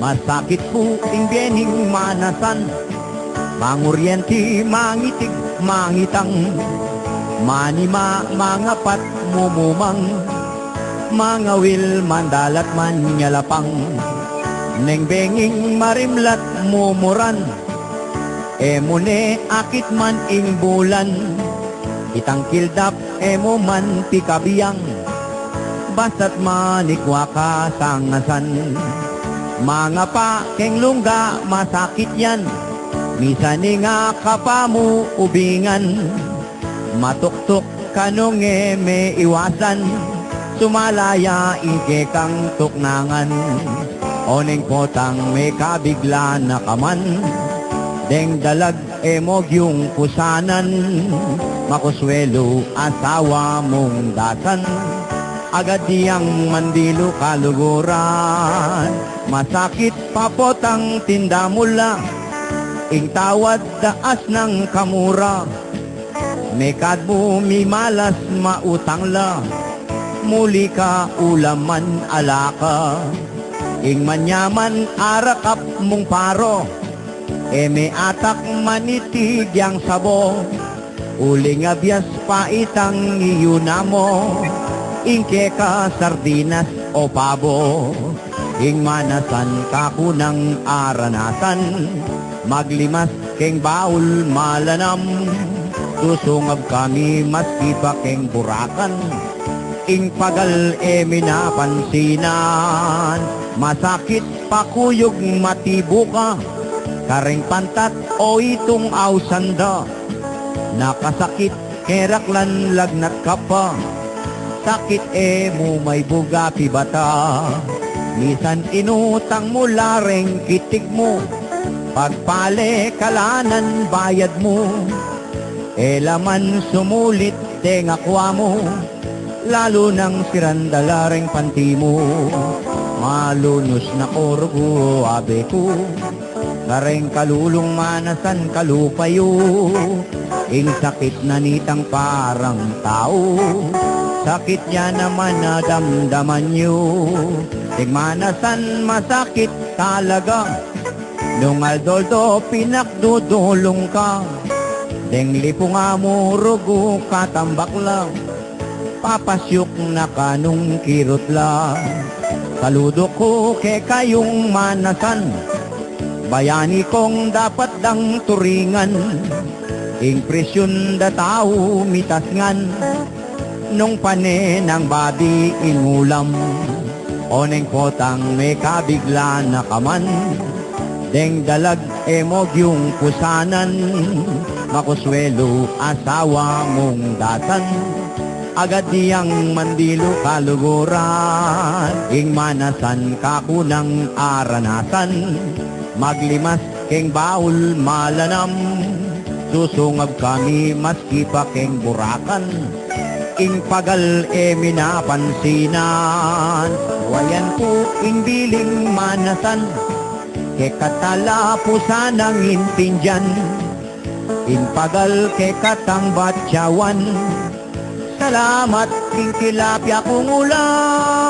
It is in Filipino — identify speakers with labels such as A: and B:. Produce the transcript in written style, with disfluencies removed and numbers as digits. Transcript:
A: Masakit po ing biening manasan, manguryenti, mangitig, mangitang, manima, mangapat, mumumang, mga wil, mandalat, manyalapang, neng benging marimlat, mumuran, emune, akit man ing bulan, itang kildap, emo man pikabiyang, basta't manikwa ka sangasan. Mga pa keng lungga, masakit yan, misani nga kapamu ubingan, matuktok kanong may iwasan, sumalaya ike kang tuknangan, oneng potang may kabigla na kaman, deng dalag emog yung pusanan, makuswelo asawa mong dasan, agad diyang mandilo kaluguran, masakit papotang tinda mula, ing tawad daas ng kamura, mekad mo mimalas mautang la, muli ka ulaman alaka, ing manyaman arakap mong paro, eme atak manitig yang sabo, uling abyas paitang iyunamo, ingke ka sardinas o pabo, ing manasan kakunang aranasan, maglimas keng baul malanam, susungab kami maski pa keng burakan, ing pagal minapansinan, masakit pakuyog matibuka, karing pantat o itong ausanda, nakasakit keraklan lagnat ka pa, sakit mo may buga pibata, misan inutang mo lareng kitig mo, pagpale kalanan bayad mo, elaman sumulit tengakwa mo, lalo nang sirandalareng panti mo, malunos na korgo abe ko, kareng kalulong manasan kalupayo, ing sakit na nitang parang tao, sakit niya naman na damdaman nyo, ing manasan masakit talaga, nung aldoldo pinakdudulong ka, deng lipo nga mo rugo katambak lang, papasyok na kanong kirot lang, saludo ko ke kayong manasan, bayani kong dapat dang turingan, ing presyon da tao mitasngan, nung pane ng babi inulam, oneng potang may kabigla na kaman, deng dalag emog yung pusanan, makuswelo asawa mong dasan, agad diyang mandilo kaluguran, ing manasan kakunang aranasan, maglimas keng baul malanam, susungab kami maski pa keng burakan, ing pagal minapansinan, wayan po ing biling manasan, ke katalapusan ng intinjan, in pagal ke katang batyawan, salamat ing tilapia kong ulam.